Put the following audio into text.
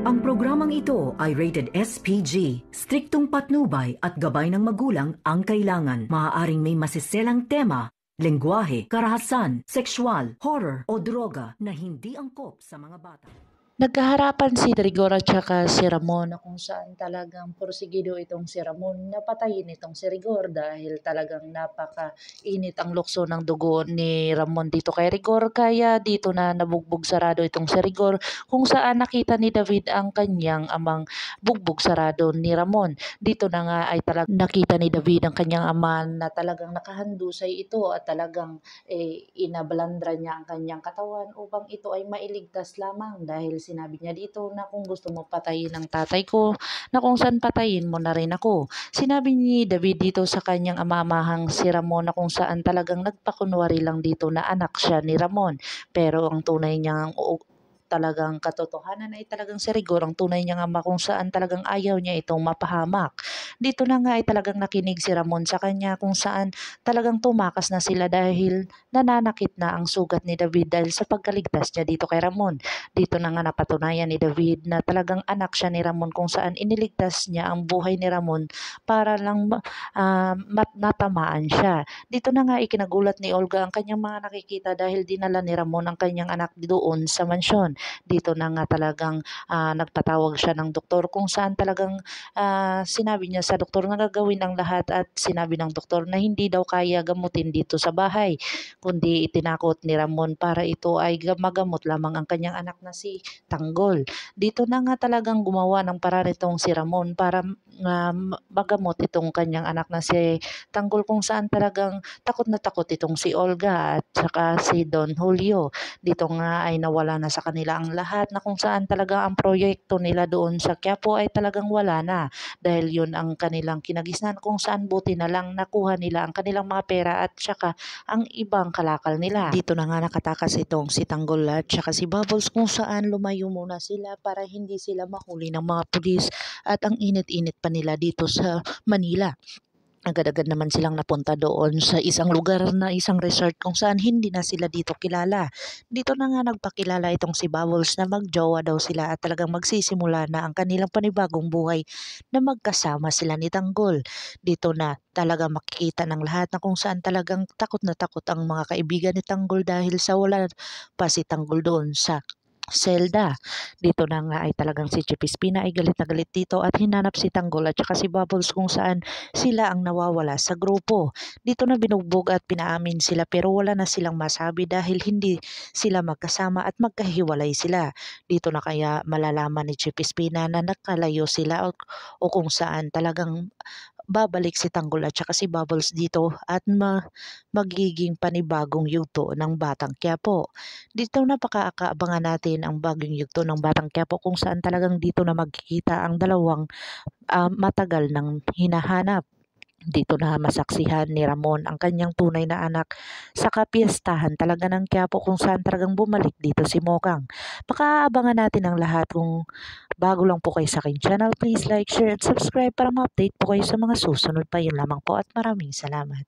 Ang programang ito ay rated SPG. Striktong patnubay at gabay ng magulang ang kailangan. Maaaring may masiselang tema, lengguwahe, karahasan, sexual, horror o droga na hindi angkop sa mga bata. Nagkaharapan si Rigor at saka si Ramon na kung saan talagang porsigido itong si Ramon na patayin itong si Rigor dahil talagang napaka-init ang lukso ng dugo ni Ramon dito kay Rigor, kaya dito na nabugbog sarado itong si Rigor kung saan nakita ni David ang kanyang amang bugbog sarado ni Ramon. Dito na nga ay talagang nakita ni David ang kanyang ama na talagang nakahandusay ito at talagang inabalandra niya ang kanyang katawan upang ito ay mailigtas lamang dahil sinabi niya dito na kung gusto mo patayin ang tatay ko, na kung saan patayin mo na rin ako. Sinabi ni David dito sa kanyang amamahang si Ramon na kung saan talagang nagpakunwari lang dito na anak siya ni Ramon. Pero ang tunay niyang talagang katotohanan ay talagang si Rigor ang tunay niyang ama kung saan talagang ayaw niya itong mapahamak. Dito na nga ay talagang nakinig si Ramon sa kanya kung saan talagang tumakas na sila dahil nananakit na ang sugat ni David dahil sa pagkaligtas niya dito kay Ramon. Dito na nga napatunayan ni David na talagang anak siya ni Ramon kung saan iniligtas niya ang buhay ni Ramon para lang natamaan siya. Dito na nga ikinagulat ni Olga ang kanyang mga nakikita dahil dinala ni Ramon ang kanyang anak doon sa mansyon. Dito na nga talagang nagpatawag siya ng doktor kung saan talagang sinabi niya sa doktor na gagawin ang lahat at sinabi ng doktor na hindi daw kaya gamutin dito sa bahay, kundi itinakot ni Ramon para ito ay magamot lamang ang kanyang anak na si Tanggol. Dito na nga talagang gumawa ng paraan itong si Ramon para magamot itong kanyang anak na si Tanggol kung saan talagang takot na takot itong si Olga at saka si Don Julio. Dito nga ay nawala na sa kanila ang lahat na kung saan talaga ang proyekto nila doon sa Quiapo ay talagang wala na dahil yun ang kanilang kinagisnan kung saan buti na lang nakuha nila ang kanilang mga pera at saka ang ibang kalakal nila. Dito na nga nakatakas itong si Tanggol at saka si Bubbles kung saan lumayo muna sila para hindi sila mahuli ng mga pulis at ang init-init pa nila dito sa Manila. Agad-agad naman silang napunta doon sa isang lugar na isang resort kung saan hindi na sila dito kilala. Dito na nga nagpakilala itong si Bubbles na magjowa daw sila at talagang magsisimula na ang kanilang panibagong buhay na magkasama sila ni Tanggol. Dito na talaga makikita ng lahat na kung saan talagang takot na takot ang mga kaibigan ni Tanggol dahil sa wala pa si Tanggol doon sa Zelda. Dito na nga ay talagang si Chief Espina ay galit na galit dito at hinanap si Tanggol at saka si Bubbles kung saan sila ang nawawala sa grupo. Dito na binugbog at pinaamin sila pero wala na silang masabi dahil hindi sila magkasama at magkahiwalay sila. Dito na kaya malalaman ni Chief Espina na nakalayo sila o kung saan talagang babalik si Tanggol at saka si Bubbles dito at magiging panibagong yugto ng Batang Quiapo. Dito napakaabangan natin ang bagong yugto ng Batang Quiapo kung saan talagang dito na magkikita ang dalawang matagal ng hinahanap. Dito na masaksihan ni Ramon ang kanyang tunay na anak sa kapiestahan talaga ng Quiapo kung saan talagang bumalik dito si Mokang. Pakaabangan natin ang lahat. Kung bago lang po kayo sa aking channel, please like, share at subscribe para ma-update po kayo sa mga susunod pa. Yun lamang po at maraming salamat.